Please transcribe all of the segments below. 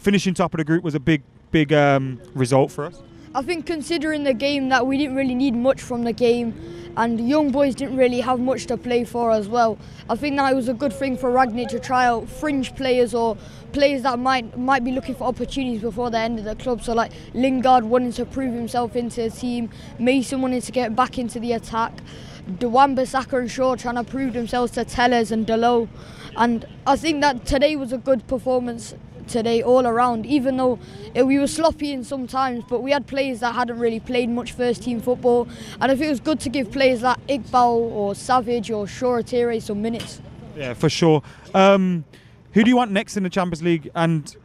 finishing top of the group was a big result for us. I think considering the game that we didn't really need much from the game, and Young Boys didn't really have much to play for as well. I think that it was a good thing for Ragnick to try out fringe players or players that might be looking for opportunities before the end of the club. So like Lingard wanting to prove himself into the team, Mason wanting to get back into the attack, Wan-Bissaka and Shaw trying to prove themselves to Tellers and Delo. And I think that today was a good performance today all around, even though we were sloppy in some times, but we had players that hadn't really played much first team football, and I think it was good to give players like Iqbal or Savage or Shoretire some minutes. Yeah, for sure. Who do you want next in the Champions League, and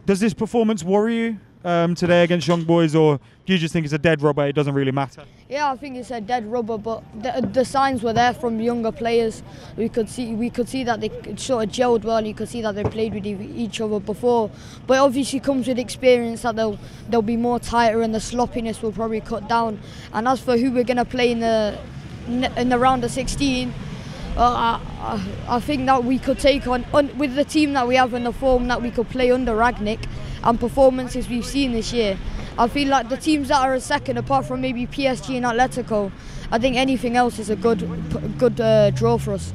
does this performance worry you today against Young Boys, or do you just think it's a dead rubber, it doesn't really matter? Yeah, I think it's a dead rubber, but the signs were there from younger players. We could see that they sort of gelled well. You could see that they played with each other before, but it obviously comes with experience that they'll be more tighter and the sloppiness will probably cut down. And as for who we're going to play in the round of 16, I think that we could take on with the team that we have and the form that we could play under Ragnick and performances we've seen this year. I feel like the teams that are a second, apart from maybe PSG and Atletico, I think anything else is a good draw for us.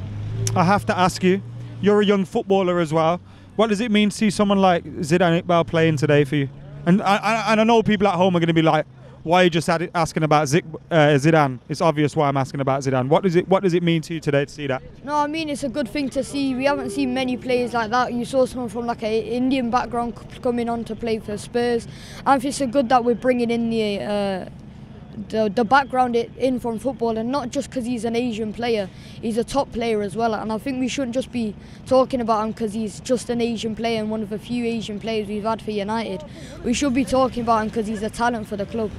I have to ask you, you're a young footballer as well. What does it mean to see someone like Zidane Iqbal playing today for you? And I know people at home are going to be like, why are you just asking about Zidane? It's obvious why I'm asking about Zidane. What does it mean to you today to see that? No, I mean, it's a good thing to see. We haven't seen many players like that. You saw someone from like an Indian background coming on to play for Spurs. And it's so good that we're bringing in the background in from football, and not just because he's an Asian player. He's a top player as well, and I think we shouldn't just be talking about him because he's just an Asian player and one of the few Asian players we've had for United. We should be talking about him because he's a talent for the club.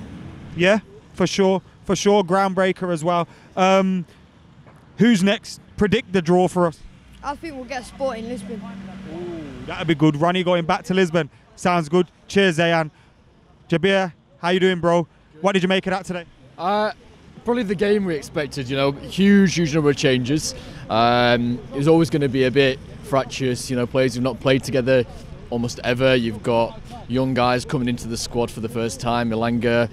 Yeah, for sure, groundbreaker as well. Who's next? Predict the draw for us. I think we'll get Sporting Lisbon. Ooh, that'd be good. Ronnie going back to Lisbon. Sounds good. Cheers, Zayan. Jabir, how you doing, bro? What did you make of that today? Probably the game we expected, you know, huge number of changes. It was always going to be a bit fractious, you know, players who've not played together almost ever. You've got young guys coming into the squad for the first time. Ilanga,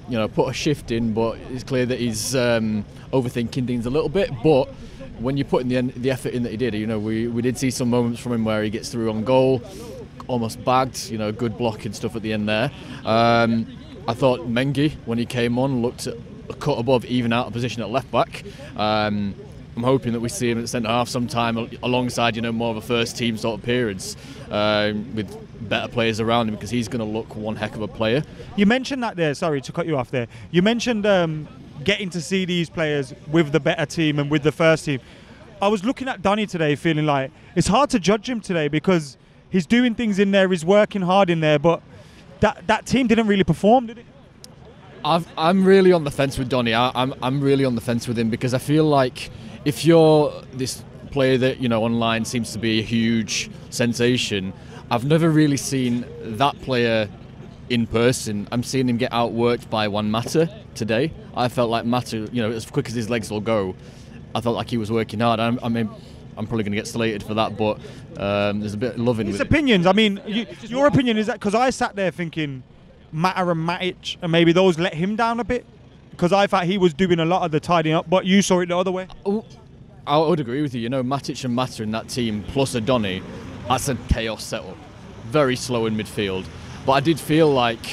you know, put a shift in, but it's clear that he's overthinking things a little bit. But when you put in the effort in that he did, you know, we did see some moments from him where he gets through on goal, almost bagged, you know, good block and stuff at the end there. I thought Mengi, when he came on, looked a cut above, even out of position at left back. I'm hoping that we see him at centre half sometime alongside, you know, more of a first team sort of appearance with better players around him, because he's going to look one heck of a player. You mentioned that there, sorry to cut you off there. You mentioned getting to see these players with the better team and with the first team. I was looking at Donny today feeling like it's hard to judge him today because he's doing things in there, he's working hard in there, but that team didn't really perform, did it? I'm really on the fence with Donny. I'm really on the fence with him, because I feel like if you're this player that, you know, online seems to be a huge sensation, I've never really seen that player in person. I'm seeing him get outworked by Juan Mata today. I felt like Mata, you know, as quick as his legs will go, I felt like he was working hard. I mean, I'm probably going to get slated for that, but there's a bit of loving with it. Opinions. I mean, your opinion is that, because I sat there thinking Mata and Matic, and maybe those let him down a bit, because I thought he was doing a lot of the tidying up, but you saw it the other way. I would agree with you. You know, Matic and Mata in that team, plus a Donny, that's a chaos setup. Very slow in midfield. But I did feel like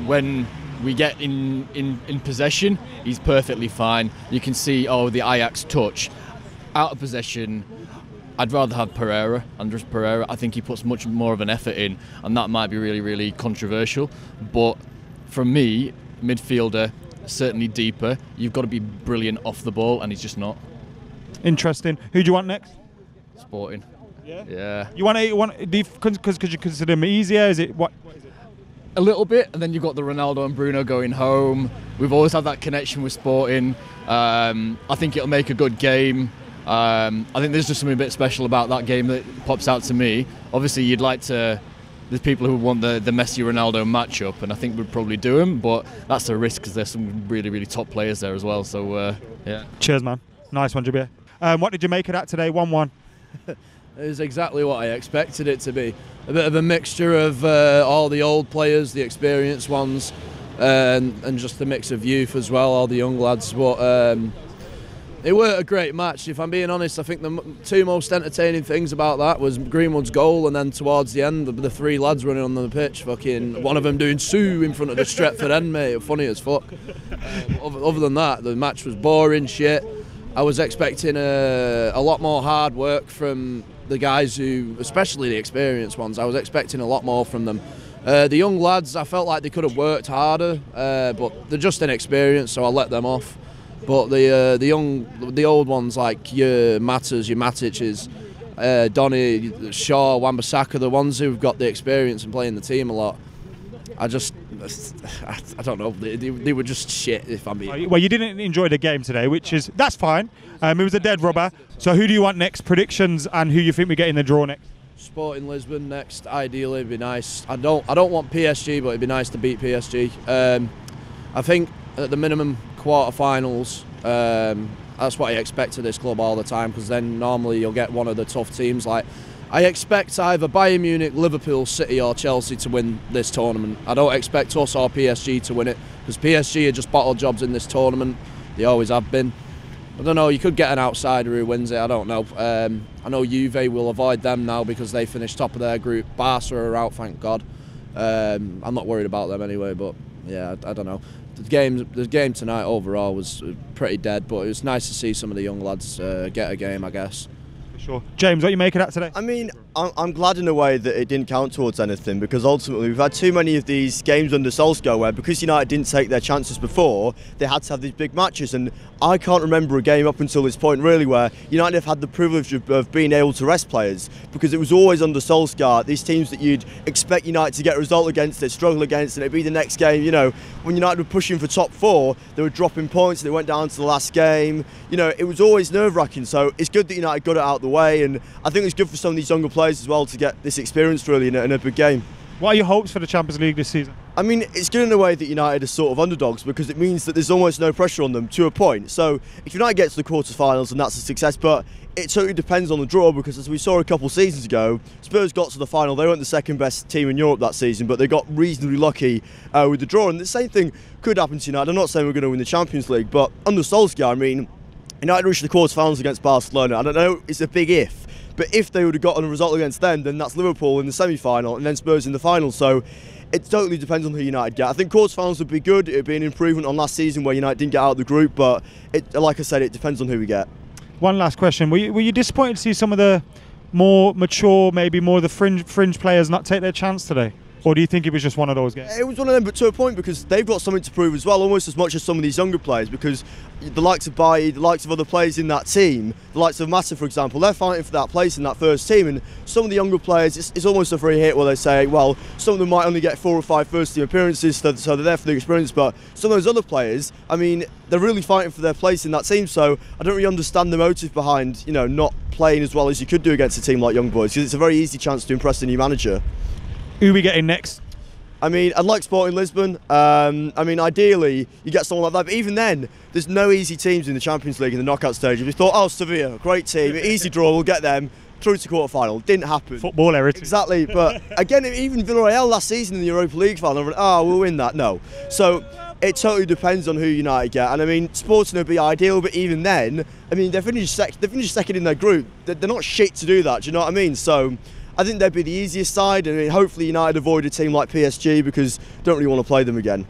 when we get in possession, he's perfectly fine. You can see, the Ajax touch. Out of possession, I'd rather have Andres Pereira. I think he puts much more of an effort in, and that might be really, really controversial. But for me, midfielder, certainly deeper, you've got to be brilliant off the ball, and he's just not. Interesting. Who do you want next? Sporting. Yeah? Yeah. You want because you consider him easier? Is it what is it? A little bit, and then you've got the Ronaldo and Bruno going home. We've always had that connection with Sporting. I think it'll make a good game. I think there's just something a bit special about that game that pops out to me. Obviously, you'd like to. There's people who want the Messi-Ronaldo matchup, and I think we'd probably do them, but that's a risk because there's some really, really top players there as well. So, yeah. Cheers, man. Nice one, Jabir. What did you make of that today? 1-1. It was exactly what I expected it to be. A bit of a mixture of all the old players, the experienced ones, and just a mix of youth as well, all the young lads. But it weren't a great match, if I'm being honest. I think the two most entertaining things about that was Greenwood's goal, and then towards the end, the three lads running on the pitch, fucking one of them doing Sue in front of the Stretford end, mate. Funny as fuck. Other than that, the match was boring shit. I was expecting a lot more hard work from the guys who, especially the experienced ones, I was expecting a lot more from them. The young lads, I felt like they could have worked harder, but they're just inexperienced, so I let them off. But the old ones like your Matters, your Matiches, Donny, Shaw, Wan-Bissaka, the ones who've got the experience and playing the team a lot, I don't know, they were just shit, if I'm being... Well, you didn't enjoy the game today, that's fine. It was a dead rubber. So who do you want next? Predictions and who you think we get in the draw next? Sporting Lisbon next, ideally, it'd be nice. I don't want PSG, but it'd be nice to beat PSG. I think at the minimum quarter-finals, that's what I expect of this club all the time, because then normally you'll get one of the tough teams. Like, I expect either Bayern Munich, Liverpool, City or Chelsea to win this tournament. I don't expect us or PSG to win it, because PSG are just bottle jobs in this tournament. They always have been. I don't know, you could get an outsider who wins it, I don't know. I know Juve will avoid them now because they finished top of their group. Barca are out, thank God. I'm not worried about them anyway, but yeah, I don't know. The game tonight overall was pretty dead, but it was nice to see some of the young lads get a game, I guess. For sure. James, what do you make of that today? I mean, I'm glad in a way that it didn't count towards anything, because ultimately we've had too many of these games under Solskjaer where, because United didn't take their chances before, they had to have these big matches, and I can't remember a game up until this point really where United have had the privilege of being able to rest players, because it was always under Solskjaer, these teams that you'd expect United to get a result against, they'd struggle against, and it'd be the next game, you know, when United were pushing for top four, they were dropping points, they went down to the last game, you know, it was always nerve-wracking. So it's good that United got it out of the way, and I think it's good for some of these younger players as well to get this experience really in a big game. What are your hopes for the Champions League this season? I mean, it's good in a way that United are sort of underdogs, because it means that there's almost no pressure on them to a point. So if United gets to the quarter-finals, then that's a success, but it totally depends on the draw, because as we saw a couple of seasons ago, Spurs got to the final. They weren't the second best team in Europe that season, but they got reasonably lucky with the draw, and the same thing could happen to United. I'm not saying we're going to win the Champions League, but under Solskjaer, I mean, United reached the quarter-finals against Barcelona. I don't know, it's a big if, but if they would have gotten a result against them, then that's Liverpool in the semi-final and then Spurs in the final. So it totally depends on who United get. I think quarter-finals would be good. It would be an improvement on last season where United didn't get out of the group, but like I said, it depends on who we get. One last question. Were you disappointed to see some of the more mature, maybe more of the fringe players not take their chance today? Or do you think it was just one of those games? It was one of them, but to a point, because they've got something to prove as well, almost as much as some of these younger players, because the likes of Bailly, the likes of other players in that team, the likes of Mata, for example, they're fighting for that place in that first team, and some of the younger players, it's almost a free hit where they say, well, some of them might only get 4 or 5 first team appearances, so they're there for the experience, but some of those other players, I mean, they're really fighting for their place in that team, so I don't really understand the motive behind, you know, not playing as well as you could do against a team like Young Boys, because it's a very easy chance to impress the new manager. Who are we getting next? I mean, I'd like Sporting Lisbon. I mean, ideally, you get someone like that. But even then, there's no easy teams in the Champions League in the knockout stage. We thought, oh, Sevilla, great team, easy draw, we'll get them through to quarter-final. Didn't happen. Football heritage. Exactly. But again, even Villarreal last season in the Europa League final, we'll win that. No. So it totally depends on who United get. And I mean, Sporting would be ideal, but even then, I mean, they finished second in their group. They're not shit to do that. Do you know what I mean? So I think they'd be the easiest side. I mean, hopefully United avoid a team like PSG, because don't really want to play them again.